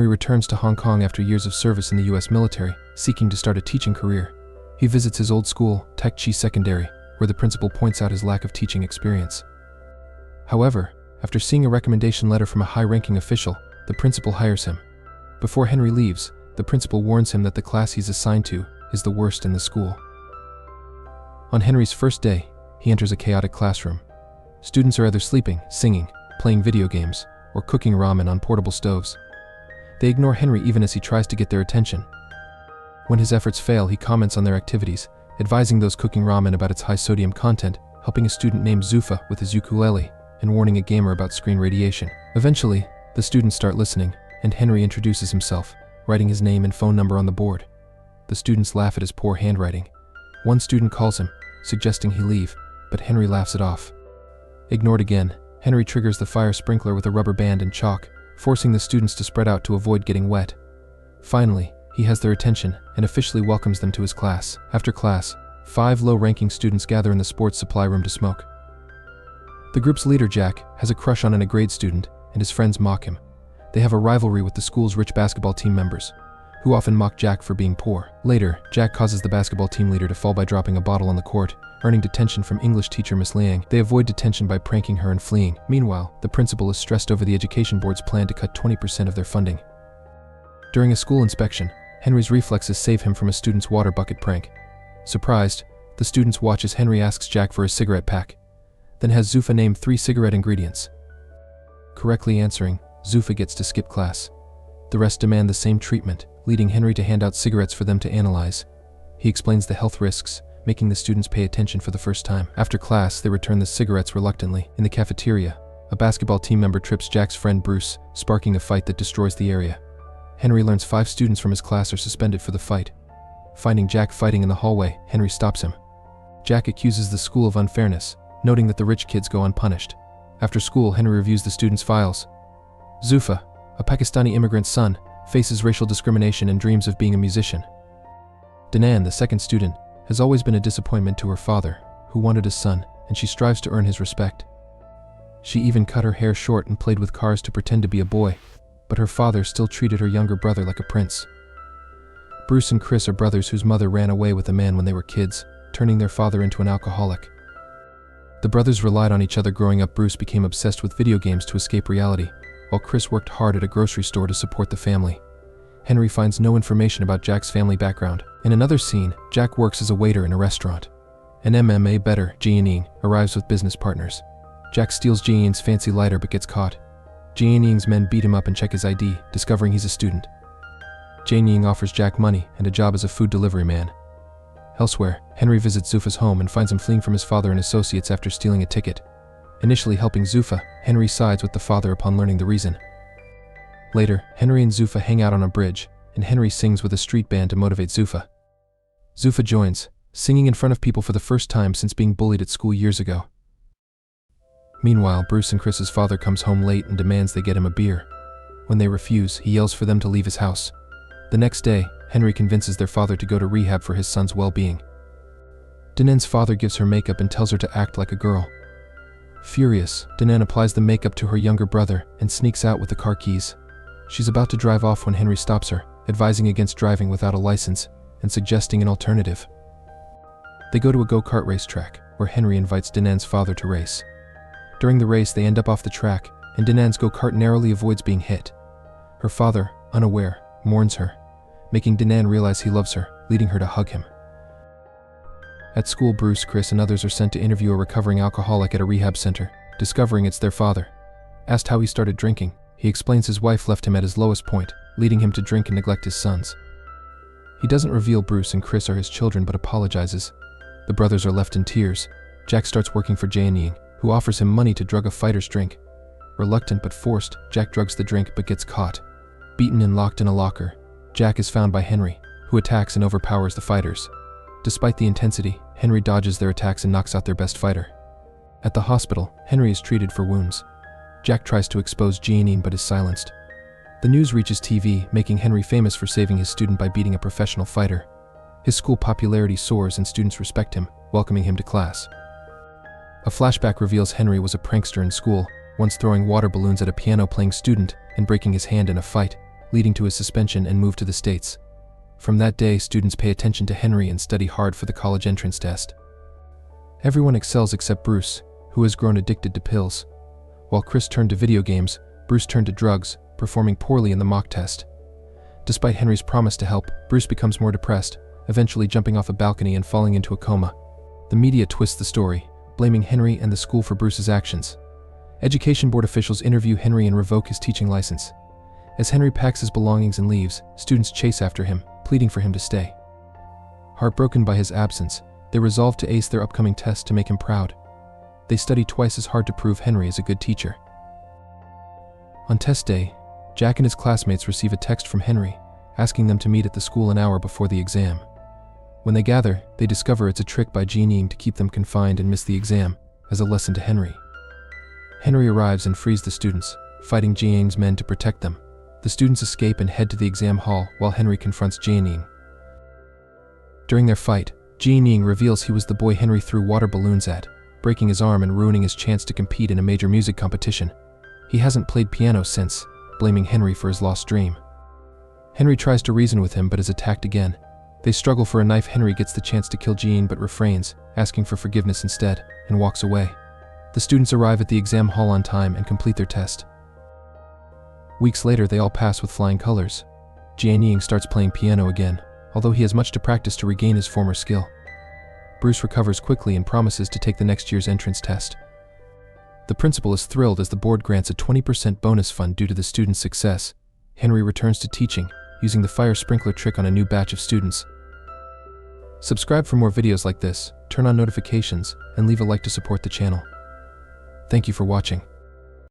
returns to Hong Kong after years of service in the US military, seeking to start a teaching career. He visits his old school, Tech Chi Secondary, where the principal points out his lack of teaching experience. However, after seeing a recommendation letter from a high-ranking official, the principal hires him. Before Henry leaves, the principal warns him that the class he's assigned to is the worst in the school. On Henry's first day, he enters a chaotic classroom. Students are either sleeping, singing, playing video games, or cooking ramen on portable stoves. They ignore Henry even as he tries to get their attention. When his efforts fail, he comments on their activities, advising those cooking ramen about its high sodium content, helping a student named Zufa with his ukulele, and warning a gamer about screen radiation. Eventually, the students start listening, and Henry introduces himself, writing his name and phone number on the board. The students laugh at his poor handwriting. One student calls him, suggesting he leave, but Henry laughs it off. Ignored again, Henry triggers the fire sprinkler with a rubber band and chalk, forcing the students to spread out to avoid getting wet. Finally, he has their attention and officially welcomes them to his class. After class, 5 low-ranking students gather in the sports supply room to smoke. The group's leader, Jack, has a crush on a grade student, and his friends mock him. They have a rivalry with the school's rich basketball team members, who often mock Jack for being poor. Later, Jack causes the basketball team leader to fall by dropping a bottle on the court, earning detention from English teacher Miss Liang. They avoid detention by pranking her and fleeing. Meanwhile, the principal is stressed over the education board's plan to cut 20% of their funding. During a school inspection, Henry's reflexes save him from a student's water bucket prank. Surprised, the students watch as Henry asks Jack for a cigarette pack, then has Zufa name 3 cigarette ingredients. Correctly answering, Zufa gets to skip class. The rest demand the same treatment, leading Henry to hand out cigarettes for them to analyze. He explains the health risks, making the students pay attention for the first time. After class, they return the cigarettes reluctantly. In the cafeteria, a basketball team member trips Jack's friend Bruce, sparking a fight that destroys the area. Henry learns 5 students from his class are suspended for the fight. Finding Jack fighting in the hallway, Henry stops him. Jack accuses the school of unfairness, noting that the rich kids go unpunished. After school, Henry reviews the students' files. Zufa, a Pakistani immigrant's son, faces racial discrimination and dreams of being a musician. Danan, the second student, has always been a disappointment to her father, who wanted a son, and she strives to earn his respect. She even cut her hair short and played with cars to pretend to be a boy, but her father still treated her younger brother like a prince. Bruce and Chris are brothers whose mother ran away with a man when they were kids, turning their father into an alcoholic. The brothers relied on each other growing up. Bruce became obsessed with video games to escape reality, while Chris worked hard at a grocery store to support the family. Henry finds no information about Jack's family background. In another scene, Jack works as a waiter in a restaurant. An MMA bettor, Jianying, arrives with business partners. Jack steals Jianying's fancy lighter but gets caught. Jianying's men beat him up and check his ID, discovering he's a student. Jianying offers Jack money and a job as a food delivery man. Elsewhere, Henry visits Zufa's home and finds him fleeing from his father and associates after stealing a ticket. Initially helping Zufa, Henry sides with the father upon learning the reason. Later, Henry and Zufa hang out on a bridge, and Henry sings with a street band to motivate Zufa. Zufa joins, singing in front of people for the first time since being bullied at school years ago. Meanwhile, Bruce and Chris's father comes home late and demands they get him a beer. When they refuse, he yells for them to leave his house. The next day, Henry convinces their father to go to rehab for his son's well-being. Danan's father gives her makeup and tells her to act like a girl. Furious, Danan applies the makeup to her younger brother and sneaks out with the car keys. She's about to drive off when Henry stops her, advising against driving without a license and suggesting an alternative. They go to a go-kart racetrack, where Henry invites Danan's father to race. During the race, they end up off the track, and Danan's go-kart narrowly avoids being hit. Her father, unaware, mourns her, making Danan realize he loves her, leading her to hug him. At school, Bruce, Chris, and others are sent to interview a recovering alcoholic at a rehab center, discovering it's their father. Asked how he started drinking, he explains his wife left him at his lowest point, leading him to drink and neglect his sons. He doesn't reveal Bruce and Chris are his children but apologizes. The brothers are left in tears. Jack starts working for Jianying, who offers him money to drug a fighter's drink. Reluctant but forced, Jack drugs the drink but gets caught. Beaten and locked in a locker, Jack is found by Henry, who attacks and overpowers the fighters. Despite the intensity, Henry dodges their attacks and knocks out their best fighter. At the hospital, Henry is treated for wounds. Jack tries to expose Jianying but is silenced. The news reaches TV, making Henry famous for saving his student by beating a professional fighter. His school popularity soars and students respect him, welcoming him to class. A flashback reveals Henry was a prankster in school, once throwing water balloons at a piano-playing student and breaking his hand in a fight, leading to his suspension and move to the States. From that day, students pay attention to Henry and study hard for the college entrance test. Everyone excels except Bruce, who has grown addicted to pills. While Chris turned to video games, Bruce turned to drugs, performing poorly in the mock test. Despite Henry's promise to help, Bruce becomes more depressed, eventually jumping off a balcony and falling into a coma. The media twists the story, blaming Henry and the school for Bruce's actions. Education board officials interview Henry and revoke his teaching license. As Henry packs his belongings and leaves, students chase after him, pleading for him to stay. Heartbroken by his absence, they resolve to ace their upcoming test to make him proud. They study twice as hard to prove Henry is a good teacher. On test day, Jack and his classmates receive a text from Henry, asking them to meet at the school an hour before the exam. When they gather, they discover it's a trick by Jean to keep them confined and miss the exam, as a lesson to Henry. Henry arrives and frees the students, fighting Jiang's men to protect them. The students escape and head to the exam hall while Henry confronts Jiang. During their fight, Jiang reveals he was the boy Henry threw water balloons at, breaking his arm and ruining his chance to compete in a major music competition. He hasn't played piano since, blaming Henry for his lost dream. Henry tries to reason with him but is attacked again. They struggle for a knife. Henry gets the chance to kill Jean but refrains, asking for forgiveness instead, and walks away. The students arrive at the exam hall on time and complete their test. Weeks later, they all pass with flying colors. Jiang starts playing piano again, although he has much to practice to regain his former skill. Bruce recovers quickly and promises to take the next year's entrance test. The principal is thrilled as the board grants a 20% bonus fund due to the students' success. Henry returns to teaching, using the fire sprinkler trick on a new batch of students. Subscribe for more videos like this, turn on notifications, and leave a like to support the channel. Thank you for watching.